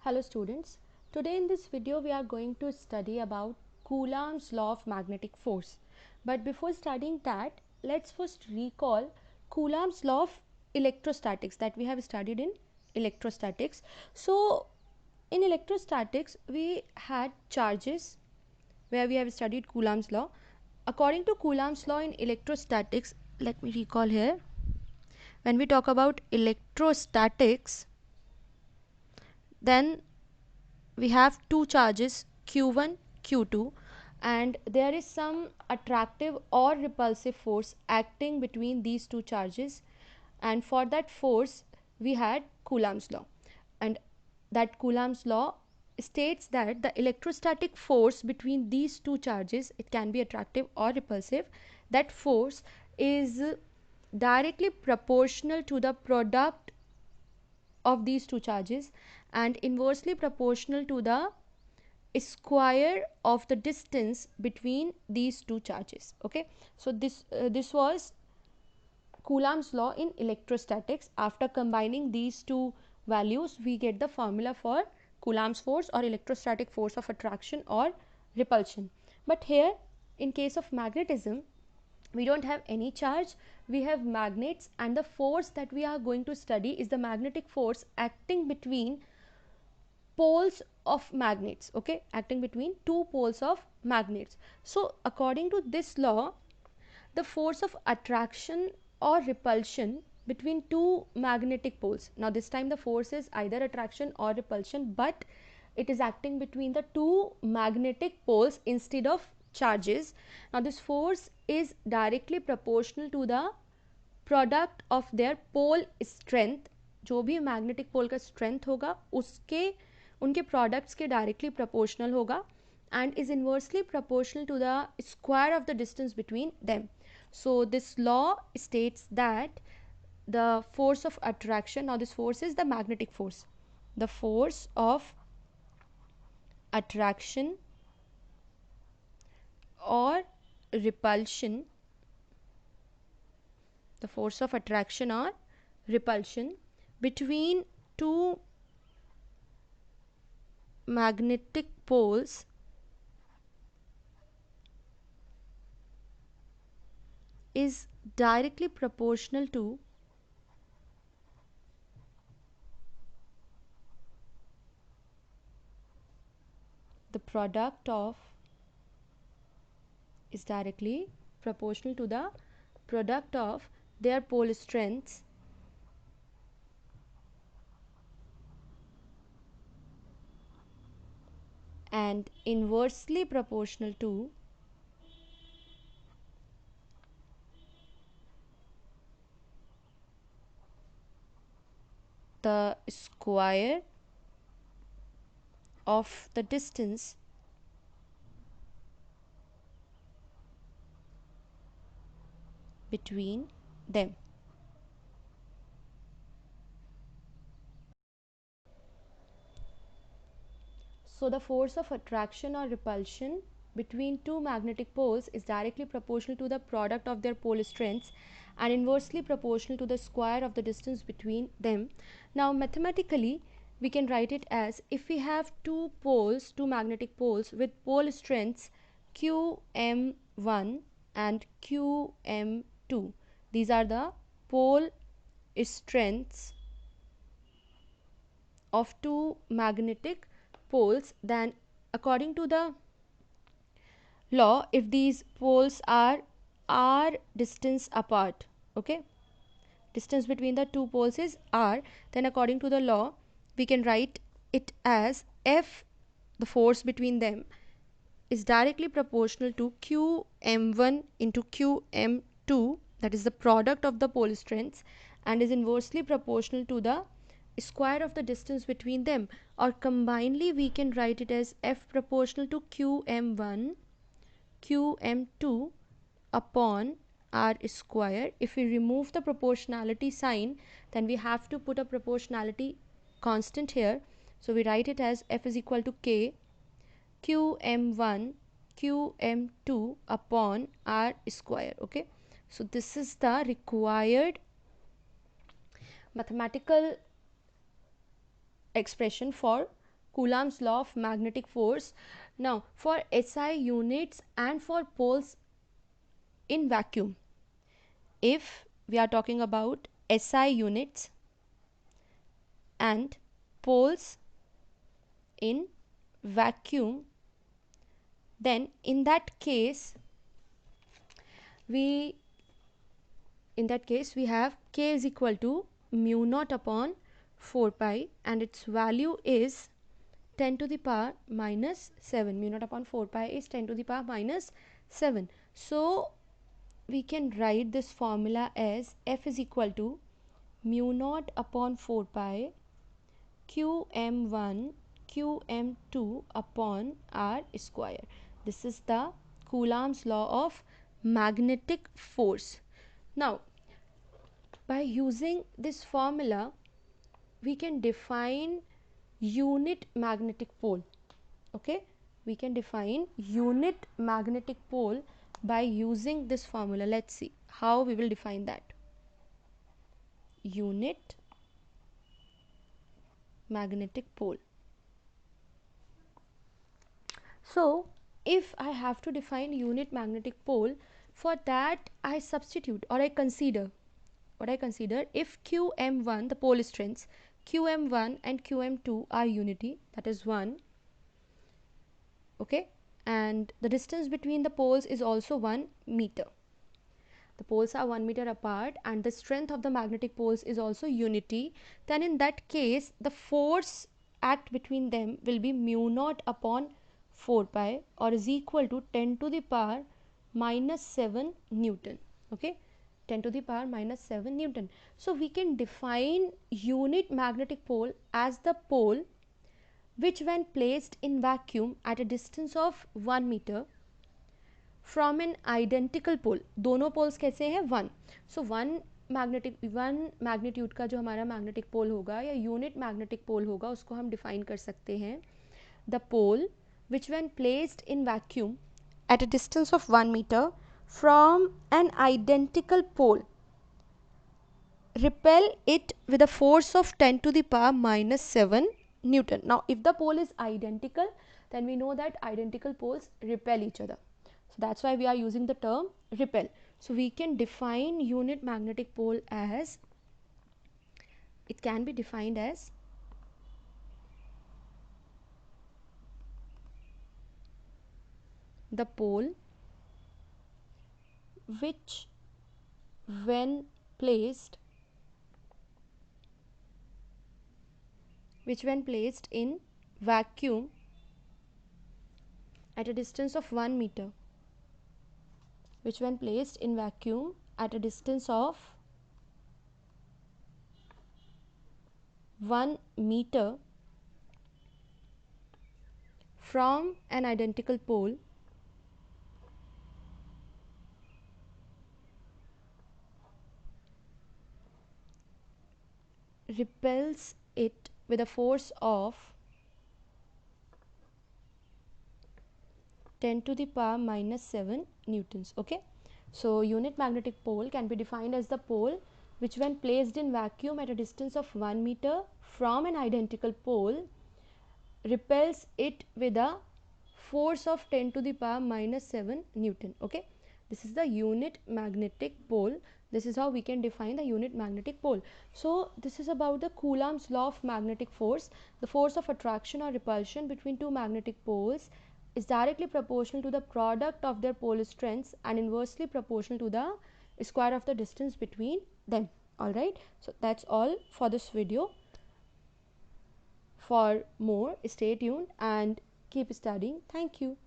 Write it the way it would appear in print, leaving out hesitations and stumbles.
Hello students, today in this video we are going to study about Coulomb's law of magnetic force. But before studying that, let's first recall Coulomb's law of electrostatics that we have studied in electrostatics. So in electrostatics we had charges where we have studied Coulomb's law. According to Coulomb's law in electrostatics, let me recall here, when we talk about electrostatics, then we have two charges q1 q2 and there is some attractive or repulsive force acting between these two charges, and for that force we had Coulomb's law, and that Coulomb's law states that the electrostatic force between these two charges, it can be attractive or repulsive, that force is directly proportional to the product of these two charges and inversely proportional to the square of the distance between these two charges. Okay, so this was Coulomb's law in electrostatics. After combining these two values, we get the formula for Coulomb's force or electrostatic force of attraction or repulsion. But here in case of magnetism, we don't have any charge, we have magnets, and the force that we are going to study is the magnetic force acting between poles of magnets. Okay, acting between two poles of magnets. So according to this law, the force of attraction or repulsion between two magnetic poles, now this time the force is either attraction or repulsion, but it is acting between the two magnetic poles instead of charges. Now this force is directly proportional to the product of their pole strength. जो भी magnetic pole का strength होगा उसके उनके products के directly proportional होगा and is inversely proportional to the square of the distance between them. So this law states that the force of attraction, now this force is the magnetic force, the force of attraction or repulsion, the force of attraction or repulsion between two magnetic poles is directly proportional to the product of is directly proportional to the product of their pole strengths and inversely proportional to the square of the distance between them. So the force of attraction or repulsion between two magnetic poles is directly proportional to the product of their pole strengths and inversely proportional to the square of the distance between them. Now mathematically we can write it as, if we have two poles, two magnetic poles with pole strengths qm1 and qm2, these are the pole strengths of two magnetic poles, then according to the law, if these poles are r distance apart, okay, distance between the two poles is r, then according to the law we can write it as F, the force between them, is directly proportional to qm1 into qm2, that is the product of the pole strengths, and is inversely proportional to the square of the distance between them, or combinedly we can write it as F proportional to qm1 qm2 upon r square. If we remove the proportionality sign, then we have to put a proportionality constant here, so we write it as F is equal to k qm1 qm2 upon r square. Okay, so this is the required mathematical expression for Coulomb's law of magnetic force. Now for SI units and for poles in vacuum, if we are talking about SI units and poles in vacuum, then in that case we have K is equal to mu naught upon 4 pi, and its value is 10 to the power minus 7. Mu naught upon 4 pi is 10 to the power minus 7. So we can write this formula as F is equal to mu naught upon 4 pi Qm1 Qm2 upon R square. This is the Coulomb's law of magnetic force. Now by using this formula we can define unit magnetic pole. Okay, we can define unit magnetic pole by using this formula. Let's see how we will define that. Unit magnetic pole. So if I have to define unit magnetic pole, for that I substitute, or I consider if Qm1, the pole strengths Qm1 and Qm2 are unity, that is 1, okay, and the distance between the poles is also 1 meter. The poles are 1 meter apart and the strength of the magnetic poles is also unity. Then in that case the force act between them will be mu naught upon 4 pi, or is equal to 10 to the power minus 7 Newton. Okay, 10 to the power minus 7 Newton. So we can define unit magnetic pole as the pole which when placed in vacuum at a distance of 1 meter from an identical pole. दोनों poles कैसे हैं? 1. So one magnitude का जो हमारा magnetic pole होगा या unit magnetic pole होगा उसको हम define कर सकते हैं. The pole which when placed in vacuum at a distance of 1 meter from an identical pole repel it with a force of 10 to the power minus 7 Newton. Now if the pole is identical, then we know that identical poles repel each other. So that's why we are using the term repel. So we can define unit magnetic pole as, it can be defined as the pole which when placed in vacuum at a distance of 1 meter, which when placed in vacuum at a distance of 1 meter from an identical pole repels it with a force of 10 to the power minus 7 newtons. Okay, so unit magnetic pole can be defined as the pole which when placed in vacuum at a distance of 1 meter from an identical pole repels it with a force of 10 to the power minus 7 Newton. Okay, this is the unit magnetic pole. This is how we can define the unit magnetic pole. So this is about the Coulomb's law of magnetic force. The force of attraction or repulsion between two magnetic poles is directly proportional to the product of their pole strengths and inversely proportional to the square of the distance between them. Alright, so that's all for this video. For more, stay tuned and keep studying. Thank you.